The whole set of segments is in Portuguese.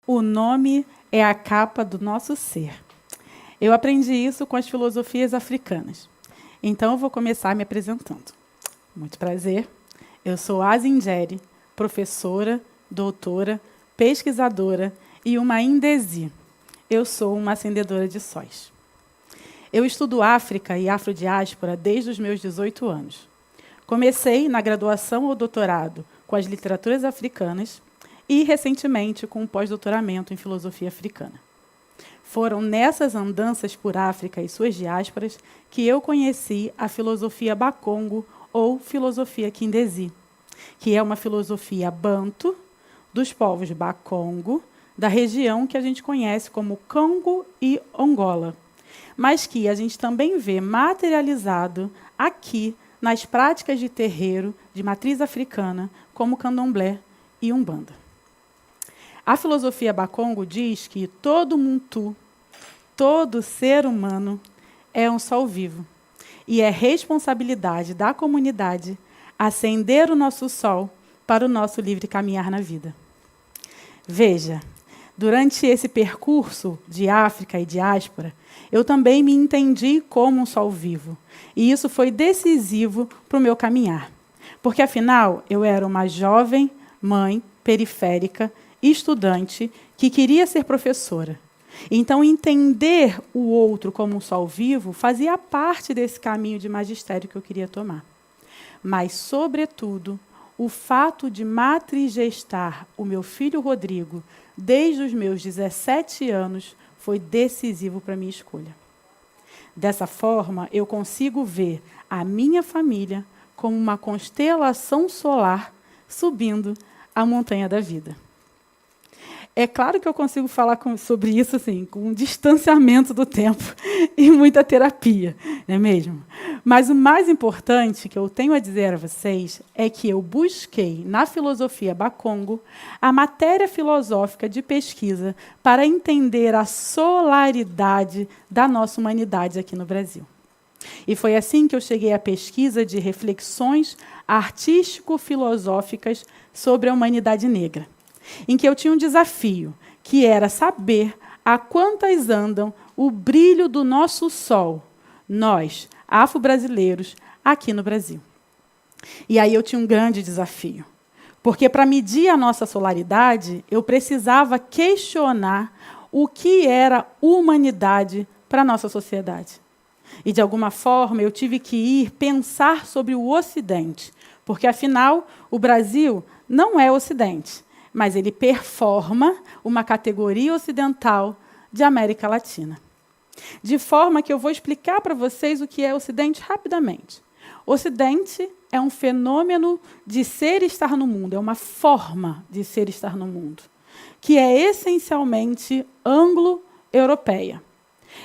O nome é a capa do nosso ser. Eu aprendi isso com as filosofias africanas. Então, eu vou começar me apresentando. Muito prazer. Eu sou Azingeri, professora, doutora, pesquisadora e uma indesi. Eu sou uma acendedora de sóis. Eu estudo África e afrodiáspora desde os meus 18 anos. Comecei na graduação ou doutorado com as literaturas africanas e, recentemente, com um pós-doutoramento em filosofia africana. Foram nessas andanças por África e suas diásporas que eu conheci a filosofia Bakongo ou filosofia Kindesi, que é uma filosofia banto dos povos Bakongo, da região que a gente conhece como Congo e Angola, mas que a gente também vê materializado aqui nas práticas de terreiro de matriz africana, como candomblé e umbanda. A filosofia Bakongo diz que todo muntu, todo ser humano, é um sol vivo. E é responsabilidade da comunidade acender o nosso sol para o nosso livre caminhar na vida. Veja, durante esse percurso de África e diáspora, eu também me entendi como um sol vivo. E isso foi decisivo para o meu caminhar. Porque, afinal, eu era uma jovem mãe periférica, estudante, que queria ser professora. Então, entender o outro como um sol vivo fazia parte desse caminho de magistério que eu queria tomar. Mas, sobretudo, o fato de matrigestar o meu filho Rodrigo desde os meus 17 anos foi decisivo para a minha escolha. Dessa forma, eu consigo ver a minha família como uma constelação solar subindo a montanha da vida. É claro que eu consigo falar sobre isso assim, com um distanciamento do tempo e muita terapia, não é mesmo? Mas o mais importante que eu tenho a dizer a vocês é que eu busquei, na filosofia Bakongo, a matéria filosófica de pesquisa para entender a solaridade da nossa humanidade aqui no Brasil. E foi assim que eu cheguei à pesquisa de reflexões artístico-filosóficas sobre a humanidade negra, em que eu tinha um desafio, que era saber a quantas andam o brilho do nosso sol, nós, afro-brasileiros, aqui no Brasil. E aí eu tinha um grande desafio, porque para medir a nossa solaridade, eu precisava questionar o que era humanidade para a nossa sociedade. E, de alguma forma, eu tive que ir pensar sobre o Ocidente, porque, afinal, o Brasil não é Ocidente, mas ele performa uma categoria ocidental de América Latina. De forma que eu vou explicar para vocês o que é Ocidente rapidamente. Ocidente é um fenômeno de ser e estar no mundo, é uma forma de ser e estar no mundo, que é essencialmente anglo-europeia.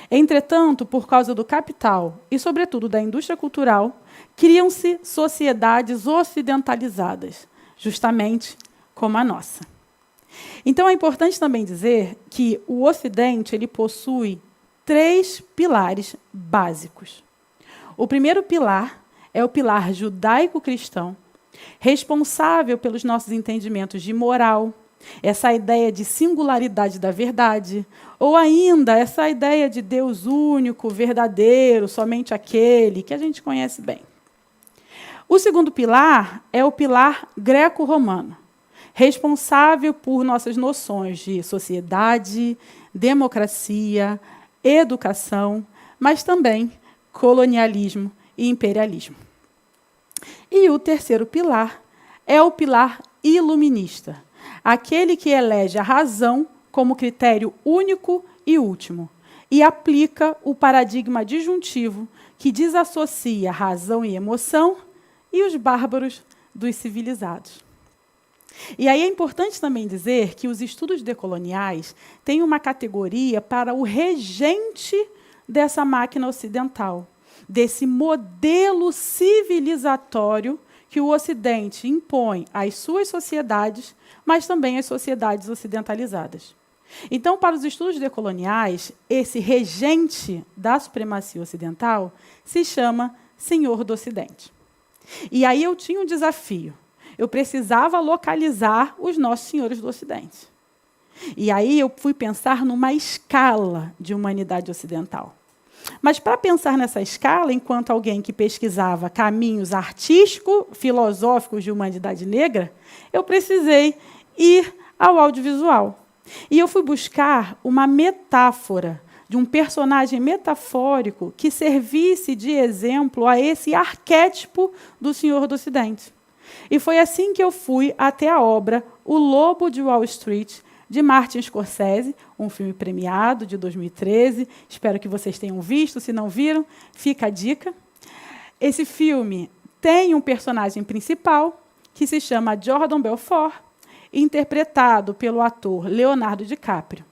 Entretanto, por causa do capital e, sobretudo, da indústria cultural, criam-se sociedades ocidentalizadas, justamente como a nossa. Então, é importante também dizer que o Ocidente ele possui 3 pilares básicos. O primeiro pilar é o pilar judaico-cristão, responsável pelos nossos entendimentos de moral, essa ideia de singularidade da verdade, ou ainda essa ideia de Deus único, verdadeiro, somente aquele, que a gente conhece bem. O segundo pilar é o pilar greco-romano, responsável por nossas noções de sociedade, democracia, educação, mas também colonialismo e imperialismo. E o terceiro pilar é o pilar iluminista, aquele que elege a razão como critério único e último, e aplica o paradigma disjuntivo que desassocia razão e emoção e os bárbaros dos civilizados. E aí é importante também dizer que os estudos decoloniais têm uma categoria para o regente dessa máquina ocidental, desse modelo civilizatório que o Ocidente impõe às suas sociedades, mas também às sociedades ocidentalizadas. Então, para os estudos decoloniais, esse regente da supremacia ocidental se chama Senhor do Ocidente. E aí eu tinha um desafio. Eu precisava localizar os nossos senhores do Ocidente. E aí eu fui pensar numa escala de humanidade ocidental. Mas para pensar nessa escala, enquanto alguém que pesquisava caminhos artístico-filosóficos de humanidade negra, eu precisei ir ao audiovisual. E eu fui buscar uma metáfora de um personagem metafórico que servisse de exemplo a esse arquétipo do Senhor do Ocidente. E foi assim que eu fui até a obra O Lobo de Wall Street, de Martin Scorsese, um filme premiado de 2013. Espero que vocês tenham visto. Se não viram, fica a dica. Esse filme tem um personagem principal que se chama Jordan Belfort, interpretado pelo ator Leonardo DiCaprio.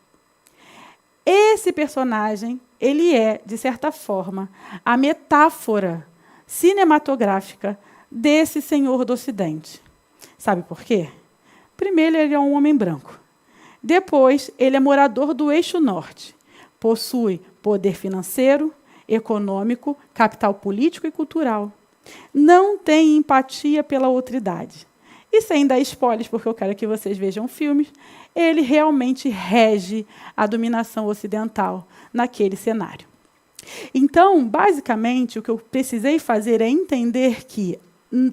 Esse personagem, ele é, de certa forma, a metáfora cinematográfica desse Senhor do Ocidente. Sabe por quê? Primeiro, ele é um homem branco. Depois, ele é morador do Eixo Norte. Possui poder financeiro, econômico, capital político e cultural. Não tem empatia pela outridade. E sem dar spoilers, porque eu quero que vocês vejam filmes, ele realmente rege a dominação ocidental naquele cenário. Então, basicamente, o que eu precisei fazer é entender que,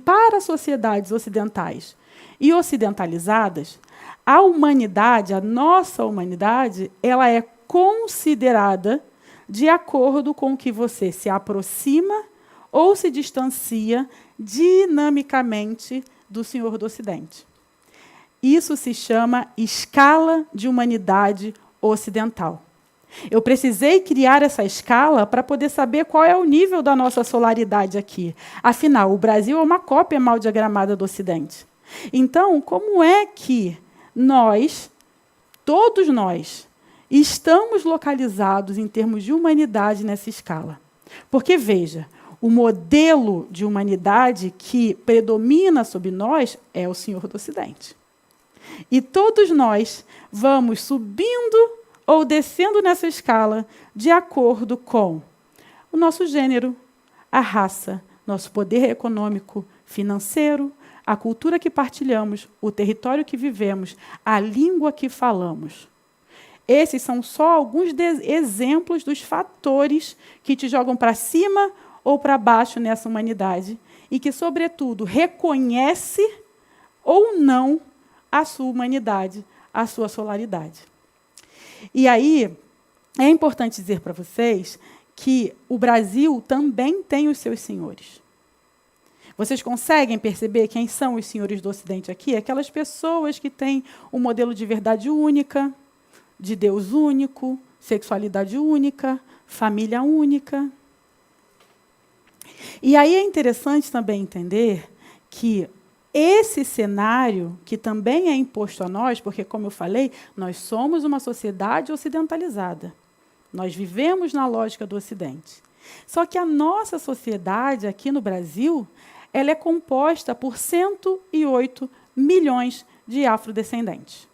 para sociedades ocidentais e ocidentalizadas, a humanidade, a nossa humanidade, ela é considerada de acordo com o que você se aproxima ou se distancia dinamicamente do Senhor do Ocidente. Isso se chama escala de humanidade ocidental. Eu precisei criar essa escala para poder saber qual é o nível da nossa solaridade aqui. Afinal, o Brasil é uma cópia mal diagramada do Ocidente. Então, como é que nós, todos nós, estamos localizados em termos de humanidade nessa escala? Porque, veja, o modelo de humanidade que predomina sobre nós é o Senhor do Ocidente. E todos nós vamos subindo ou descendo nessa escala de acordo com o nosso gênero, a raça, nosso poder econômico, financeiro, a cultura que partilhamos, o território que vivemos, a língua que falamos. Esses são só alguns exemplos dos fatores que te jogam para cima ou para baixo nessa humanidade e que, sobretudo, reconhece ou não a sua humanidade, a sua solaridade. E aí, é importante dizer para vocês que o Brasil também tem os seus senhores. Vocês conseguem perceber quem são os senhores do Ocidente aqui? Aquelas pessoas que têm um modelo de verdade única, de Deus único, sexualidade única, família única. E aí é interessante também entender que esse cenário, que também é imposto a nós, porque, como eu falei, nós somos uma sociedade ocidentalizada. Nós vivemos na lógica do Ocidente. Só que a nossa sociedade aqui no Brasil, ela é composta por 108 milhões de afrodescendentes,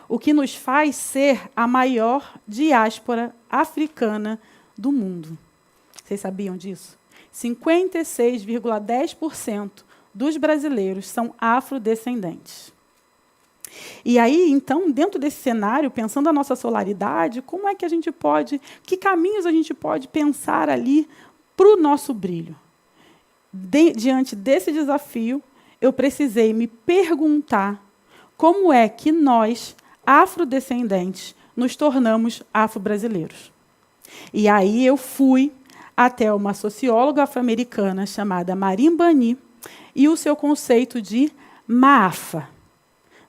o que nos faz ser a maior diáspora africana do mundo. Vocês sabiam disso? 56,10% dos brasileiros são afrodescendentes. E aí, então, dentro desse cenário, pensando a nossa solaridade, como é que a gente pode, que caminhos a gente pode pensar ali para o nosso brilho? Diante desse desafio, eu precisei me perguntar como é que nós, afrodescendentes, nos tornamos afro-brasileiros. E aí eu fui até uma socióloga afro-americana chamada Marim Bani e o seu conceito de Maafa.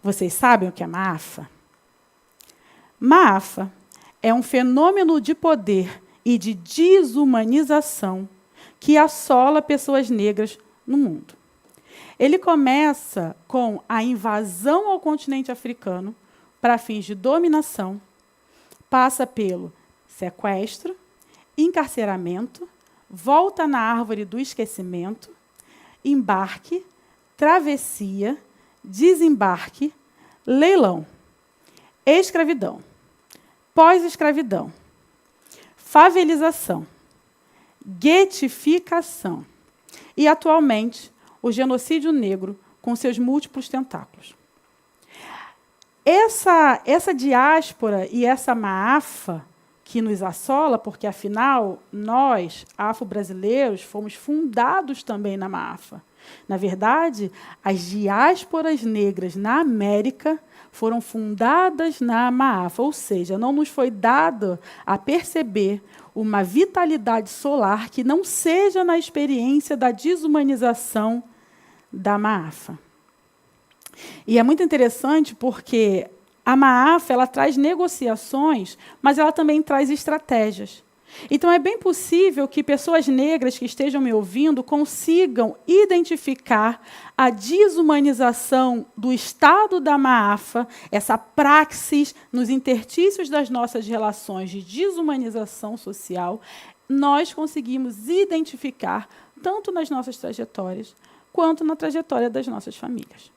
Vocês sabem o que é Maafa? Maafa é um fenômeno de poder e de desumanização que assola pessoas negras no mundo. Ele começa com a invasão ao continente africano para fins de dominação, passa pelo sequestro, encarceramento, volta na árvore do esquecimento, embarque, travessia, desembarque, leilão, escravidão, pós-escravidão, favelização, guetificação e, atualmente, o genocídio negro com seus múltiplos tentáculos. essa diáspora e essa maafa que nos assola, porque, afinal, nós, afro-brasileiros, fomos fundados também na maafa. Na verdade, as diásporas negras na América foram fundadas na maafa, ou seja, não nos foi dado a perceber uma vitalidade solar que não seja na experiência da desumanização da maafa. E é muito interessante porque a maafa ela traz negociações, mas ela também traz estratégias. Então, é bem possível que pessoas negras que estejam me ouvindo consigam identificar a desumanização do estado da maafa, essa praxis nos interstícios das nossas relações de desumanização social, nós conseguimos identificar tanto nas nossas trajetórias, quanto na trajetória das nossas famílias.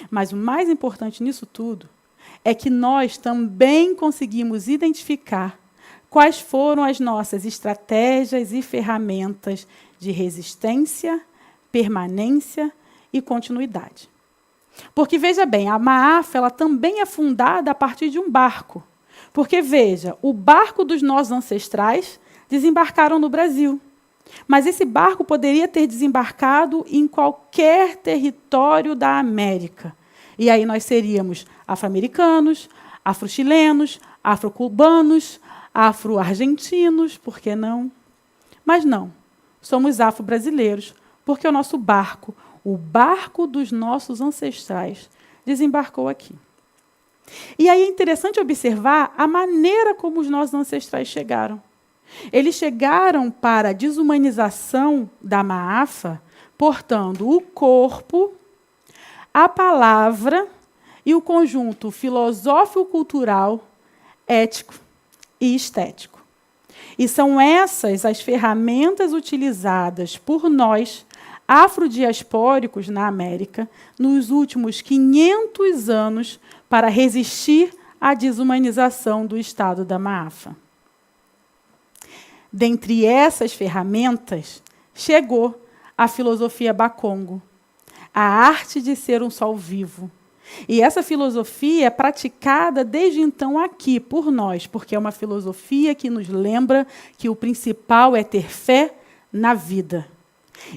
Mas o mais importante nisso tudo é que nós também conseguimos identificar quais foram as nossas estratégias e ferramentas de resistência, permanência e continuidade. Porque, veja bem, a maafa ela também é fundada a partir de um barco. Porque, veja, o barco dos nossos ancestrais desembarcaram no Brasil. Mas esse barco poderia ter desembarcado em qualquer território da América. E aí nós seríamos afro-americanos, afro-chilenos, afro-cubanos, afro-argentinos, por que não? Mas não, somos afro-brasileiros, porque o nosso barco, o barco dos nossos ancestrais, desembarcou aqui. E aí é interessante observar a maneira como os nossos ancestrais chegaram. Eles chegaram para a desumanização da maafa, portando o corpo, a palavra e o conjunto filosófico-cultural, ético e estético. E são essas as ferramentas utilizadas por nós, afrodiaspóricos na América, nos últimos 500 anos, para resistir à desumanização do estado da maafa. Dentre essas ferramentas, chegou a filosofia Bakongo, a arte de ser um sol vivo. E essa filosofia é praticada desde então aqui, por nós, porque é uma filosofia que nos lembra que o principal é ter fé na vida.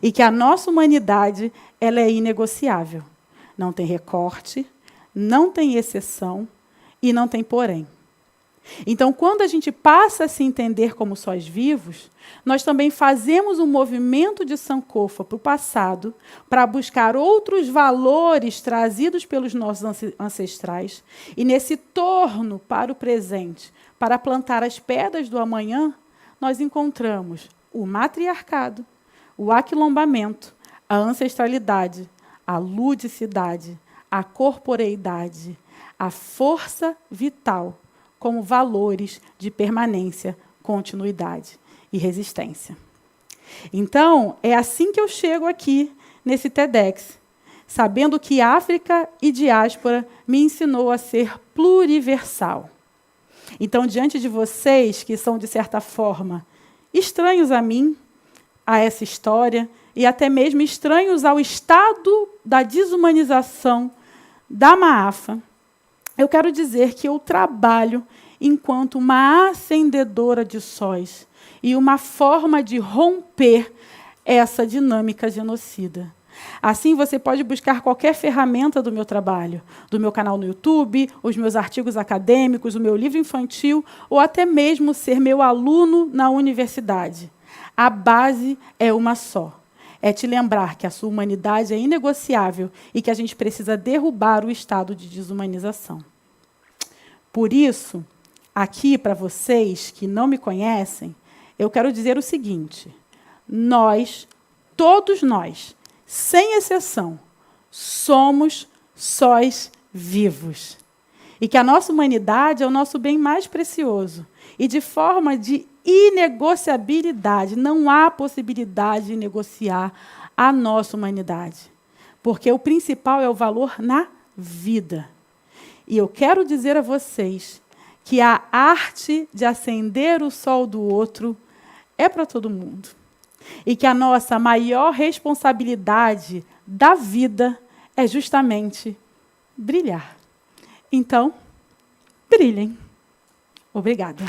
E que a nossa humanidade ela é inegociável. Não tem recorte, não tem exceção e não tem porém. Então, quando a gente passa a se entender como sóis vivos, nós também fazemos um movimento de sankofa para o passado, para buscar outros valores trazidos pelos nossos ancestrais, e nesse torno para o presente, para plantar as pedras do amanhã, nós encontramos o matriarcado, o aquilombamento, a ancestralidade, a ludicidade, a corporeidade, a força vital, como valores de permanência, continuidade e resistência. Então, é assim que eu chego aqui, nesse TEDx, sabendo que África e diáspora me ensinou a ser pluriversal. Então, diante de vocês, que são, de certa forma, estranhos a mim, a essa história, e até mesmo estranhos ao estado da desumanização da maafa, eu quero dizer que eu trabalho enquanto uma acendedora de sóis e uma forma de romper essa dinâmica genocida. Assim, você pode buscar qualquer ferramenta do meu trabalho, do meu canal no YouTube, os meus artigos acadêmicos, o meu livro infantil, ou até mesmo ser meu aluno na universidade. A base é uma só. É te lembrar que a sua humanidade é inegociável e que a gente precisa derrubar o estado de desumanização. Por isso, aqui para vocês que não me conhecem, eu quero dizer o seguinte: nós, todos nós, sem exceção, somos sóis vivos. E que a nossa humanidade é o nosso bem mais precioso. E de forma de inegociabilidade, não há possibilidade de negociar a nossa humanidade. Porque o principal é o valor na vida. E eu quero dizer a vocês que a arte de acender o sol do outro é para todo mundo. E que a nossa maior responsabilidade da vida é justamente brilhar. Então, brilhem. Obrigada.